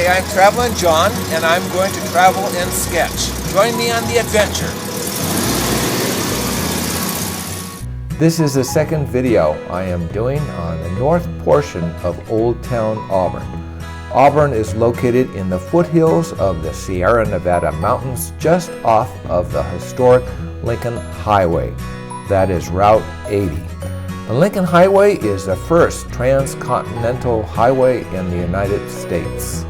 Hi, I'm Traveling John, and I'm going to travel and sketch. Join me on the adventure. This is the second video I am doing on the north portion of Old Town Auburn. Auburn is located in the foothills of the Sierra Nevada mountains just off of the historic Lincoln Highway. That is Route 80. The Lincoln Highway is the first transcontinental highway in the United States.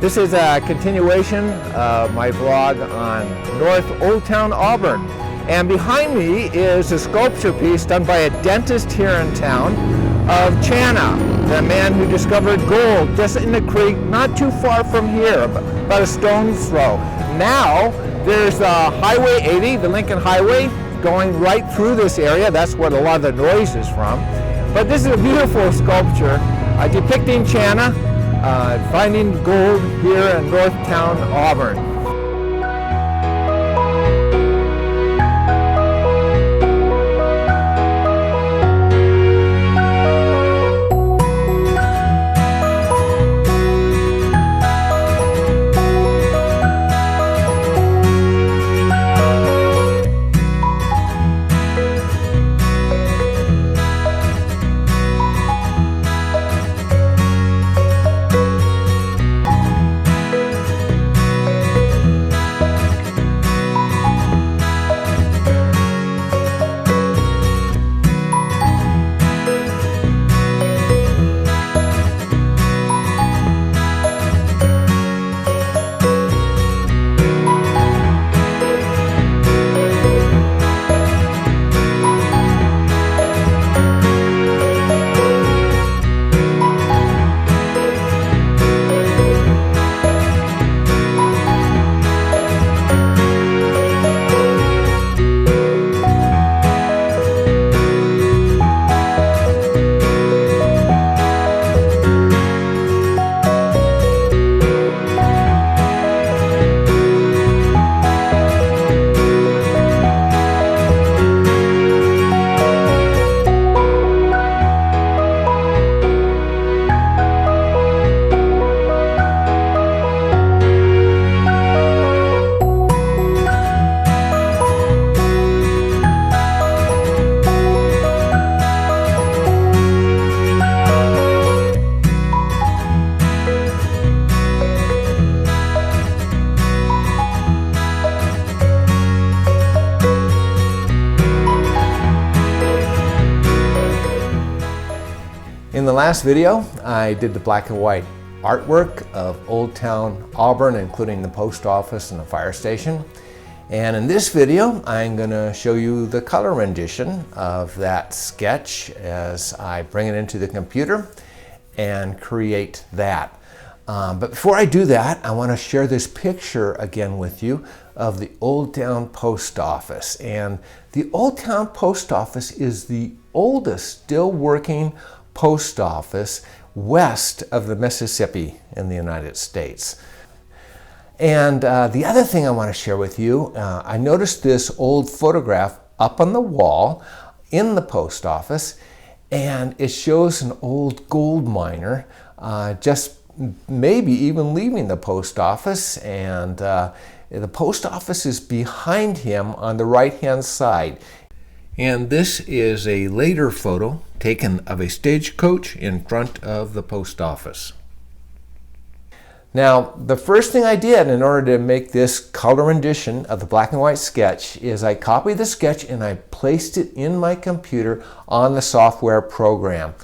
This is a continuation of my vlog on North Old Town Auburn. And behind me is a sculpture piece done by a dentist here in town of Channa, the man who discovered gold just in the creek not too far from here, about a stone's throw. Now there's Highway 80, the Lincoln Highway, going right through this area. That's what a lot of the noise is from. But this is a beautiful sculpture depicting Channa finding gold here in North Town Auburn. In the last video, I did the black and white artwork of Old Town Auburn, including the post office and the fire station. And in this video, I'm going to show you the color rendition of that sketch as I bring it into the computer and create that. But before I do that, I want to share this picture again with you of the Old Town Post Office. And the Old Town Post Office is the oldest still working post office west of the Mississippi in the United States. And the other thing I want to share with you, I noticed this old photograph up on the wall in the post office, and it shows an old gold miner just maybe even leaving the post office, and the post office is behind him on the right hand side. And this is a later photo taken of a stagecoach in front of the post office. Now, the first thing I did in order to make this color rendition of the black and white sketch is I copied the sketch and I placed it in my computer on the software program.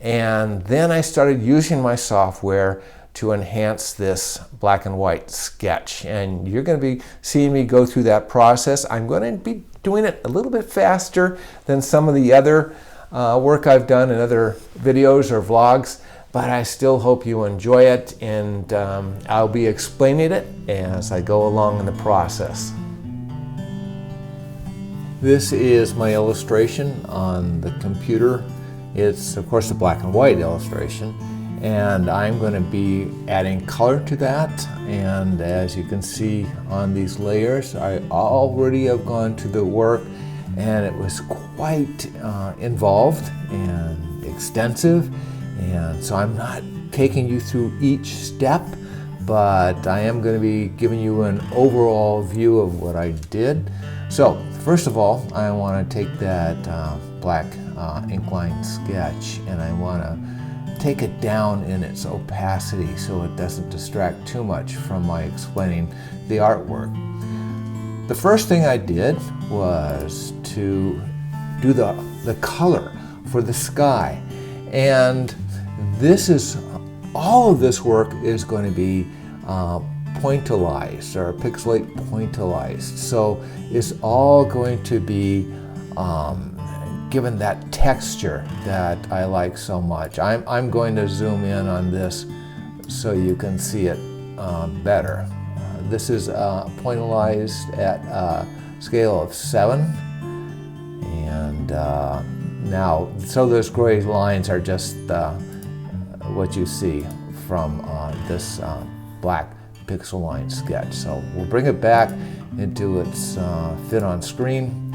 And then I started using my software to enhance this black and white sketch. And you're going to be seeing me go through that process. I'm going to be doing it a little bit faster than some of the other work I've done in other videos or vlogs, but I still hope you enjoy it, and I'll be explaining it as I go along in the process. This is my illustration on the computer. It's of course a black and white illustration, and I'm going to be adding color to that. And as you can see on these layers, I already have gone to the work, and it was quite involved and extensive, and so I'm not taking you through each step, but I am going to be giving you an overall view of what I did. So first of all, I want to take that black ink line sketch and I want to take it down in its opacity so it doesn't distract too much from my explaining the artwork. The first thing I did was to do the color for the sky, and all of this work is going to be pointillized or pixelate pointillized. So it's all going to be given that texture that I like so much. I'm going to zoom in on this so you can see it better. This is pointillized at a scale of 7, and now, so those gray lines are just what you see from this black pixel line sketch. So we'll bring it back into its fit on screen.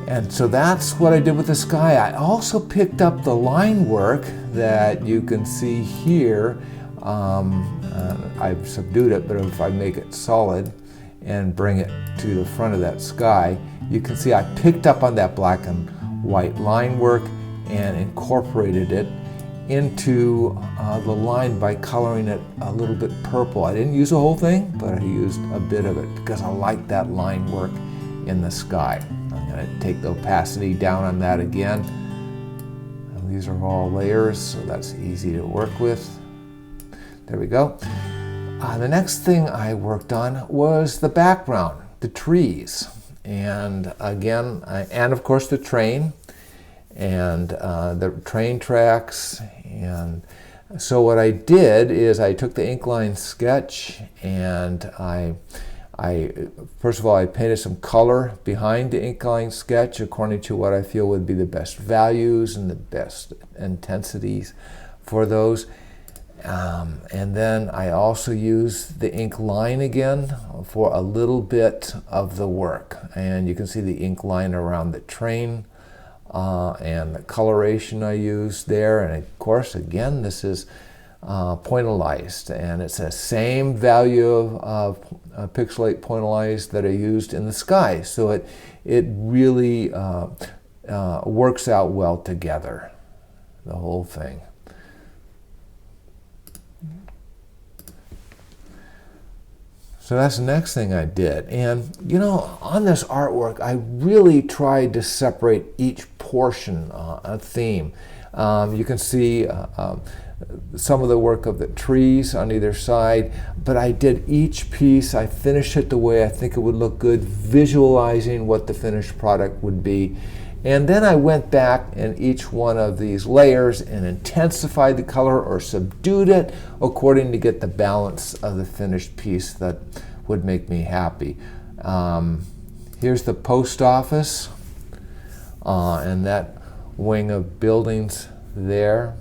And so that's what I did with the sky. I also picked up the line work that you can see here. I've subdued it, but if I make it solid and bring it to the front of that sky, you can see I picked up on that black and white line work and incorporated it into the line by coloring it a little bit purple. I didn't use the whole thing, but I used a bit of it because I like that line work in the sky. I'm going to take the opacity down on that again. And these are all layers, so that's easy to work with. There we go. The next thing I worked on was the background, the trees, and again, and of course the train and the train tracks. And so what I did is I took the ink line sketch and I first of all I painted some color behind the ink line sketch according to what I feel would be the best values and the best intensities for those. And then I also used the ink line again for a little bit of the work. And you can see the ink line around the train and the coloration I used there. And of course, again, this is pointillized, and it's the same value of pixelate pointillized that I used in the sky. So it really works out well together, the whole thing. So that's the next thing I did. And you know, on this artwork, I really tried to separate each portion, a theme. You can see some of the work of the trees on either side, but I did each piece, I finished it the way I think it would look good, visualizing what the finished product would be. And then I went back in each one of these layers and intensified the color or subdued it according to get the balance of the finished piece that would make me happy. Here's the post office and that wing of buildings there.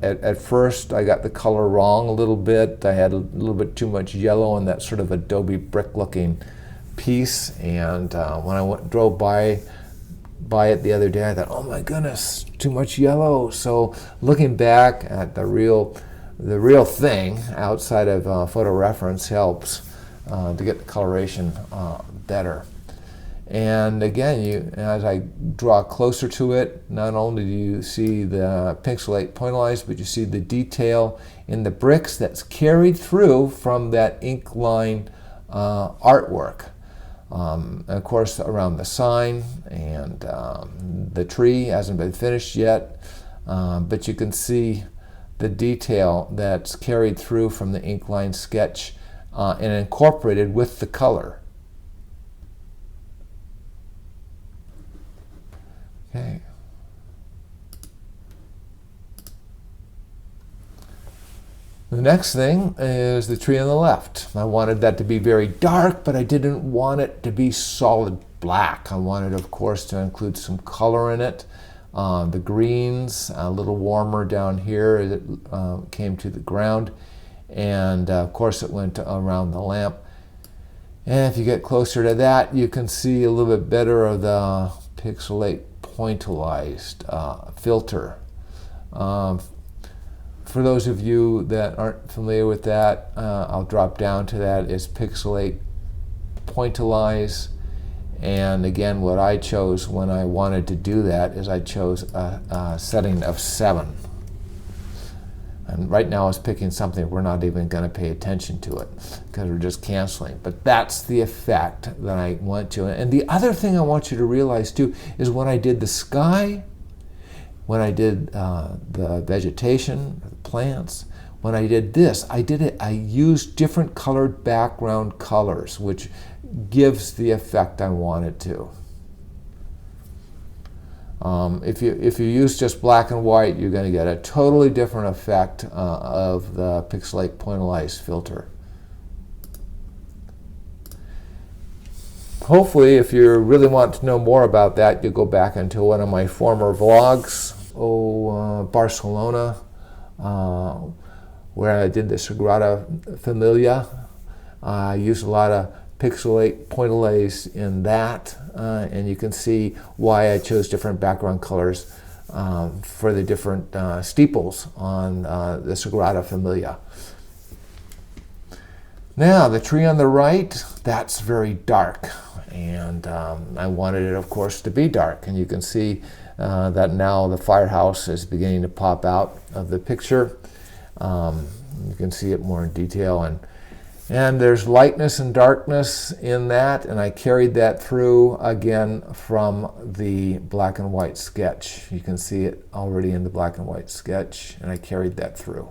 At first I got the color wrong a little bit. I had a little bit too much yellow in that sort of adobe brick looking piece, and when I drove by it the other day, I thought, oh my goodness, too much yellow. So looking back at the real thing outside of photo reference helps to get the coloration better. And again, as I draw closer to it, not only do you see the pixelate pointillized, but you see the detail in the bricks that's carried through from that ink line artwork. Of course, around the sign and the tree hasn't been finished yet, but you can see the detail that's carried through from the ink line sketch and incorporated with the color. Okay. The next thing is the tree on the left. I wanted that to be very dark, but I didn't want it to be solid black. I wanted, of course, to include some color in it. The greens, a little warmer down here as it came to the ground. And of course it went around the lamp. And if you get closer to that, you can see a little bit better of the pixelate pointillized filter For those of you that aren't familiar with that, I'll drop down to that. It's Pixelate Pointillize. And again, what I chose when I wanted to do that is I chose a setting of 7. And right now I was picking something we're not even going to pay attention to it because we're just canceling. But that's the effect that I want to. And the other thing I want you to realize too is when I did the sky, when I did the vegetation, the plants, when I did this, I used different colored background colors, which gives the effect I want it to. If you use just black and white, you're going to get a totally different effect of the Pixelate Pointillize filter. Hopefully, if you really want to know more about that, you'll go back into one of my former vlogs, Barcelona, where I did the Sagrada Familia. I used a lot of Pixelate Pointillize in that, and you can see why I chose different background colors for the different steeples on the Sagrada Familia. Now, the tree on the right, that's very dark, and I wanted it, of course, to be dark, and you can see that now the firehouse is beginning to pop out of the picture. You can see it more in detail, and there's lightness and darkness in that, and I carried that through again from the black and white sketch. You can see it already in the black and white sketch, and I carried that through.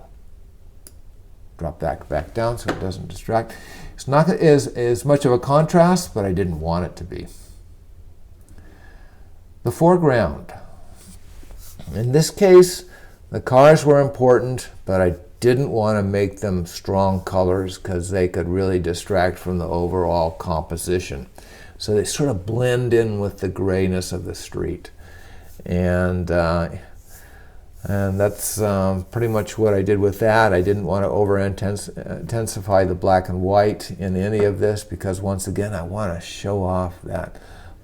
Drop that back down so it doesn't distract. It's not as much of a contrast, but I didn't want it to be. The foreground. In this case, the cars were important, but I didn't want to make them strong colors because they could really distract from the overall composition. So they sort of blend in with the grayness of the street. And that's pretty much what I did with that. I didn't want to over-intensify the black and white in any of this because, once again, I want to show off that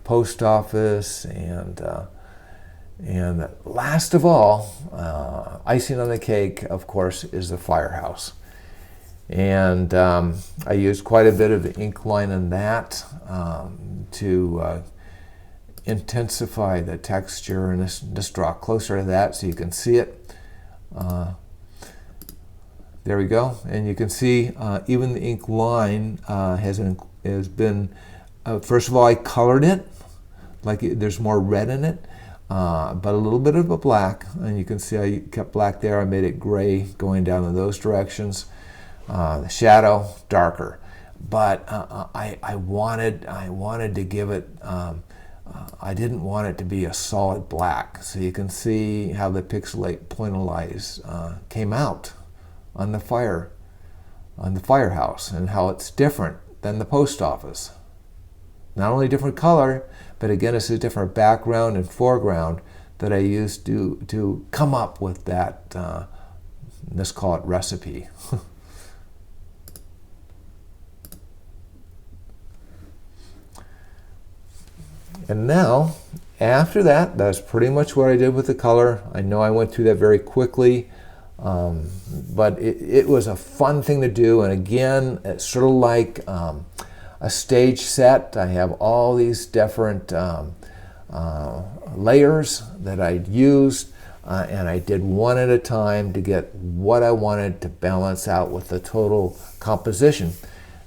post office. And last of all, icing on the cake, of course, is the firehouse. And I used quite a bit of the ink line in that to intensify the texture, and just draw closer to that so you can see it. There we go, and you can see even the ink line has been first of all, I colored it like there's more red in it, but a little bit of a black, and you can see I kept black there. I made it gray going down in those directions. The shadow darker, but I wanted to give it. I didn't want it to be a solid black, so you can see how the Pixelate Pointillize came out on the firehouse, and how it's different than the post office. Not only different color, but again, it's a different background and foreground that I used to come up with that. Let's call it recipe. And now, after that, that's pretty much what I did with the color. I know I went through that very quickly, but it was a fun thing to do. And again, it's sort of like a stage set. I have all these different layers that I used, and I did one at a time to get what I wanted to balance out with the total composition.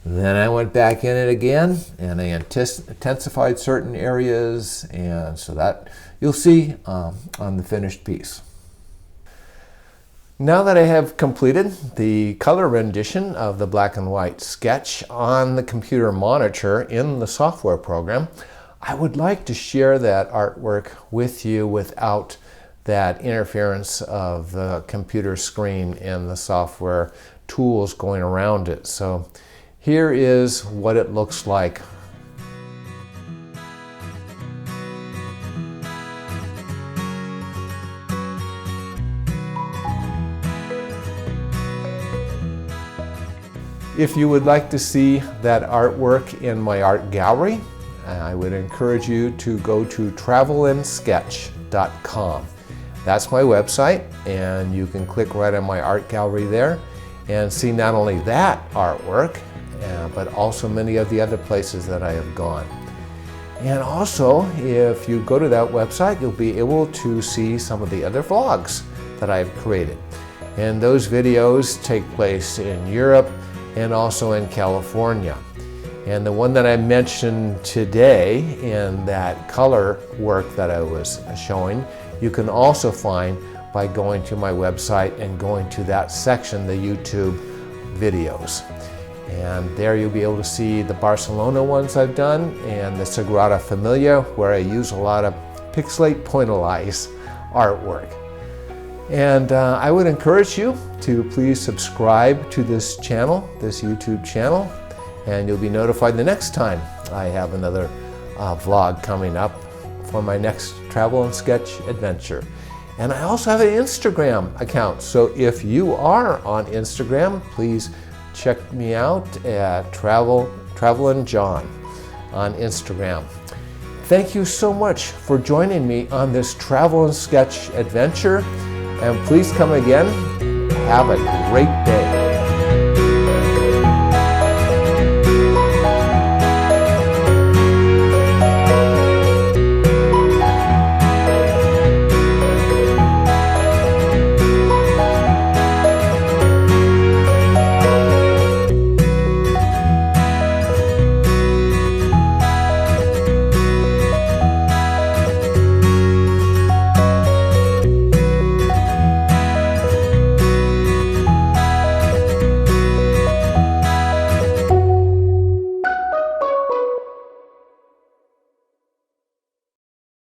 Then I went back in it again, and I intensified certain areas, and so that you'll see on the finished piece. Now that I have completed the color rendition of the black and white sketch on the computer monitor in the software program, I would like to share that artwork with you without that interference of the computer screen and the software tools going around it. So here is what it looks like. If you would like to see that artwork in my art gallery, I would encourage you to go to TravelnSketch.com. That's my website, and you can click right on my art gallery there and see not only that artwork, but also many of the other places that I have gone. And also, if you go to that website, you'll be able to see some of the other vlogs that I've created. And those videos take place in Europe and also in California. And the one that I mentioned today in that color work that I was showing, you can also find by going to my website and going to that section, the YouTube videos. And there you'll be able to see the Barcelona ones I've done and the Sagrada Familia, where I use a lot of Pixelate Pointillize artwork. And I would encourage you to please subscribe to this channel, this YouTube channel, and you'll be notified the next time I have another vlog coming up for my next Travel and Sketch adventure. And I also have an Instagram account, so if you are on Instagram, please check me out at Travelin' John on Instagram. Thank you so much for joining me on this Travel and Sketch adventure, and please come again. Have a great day.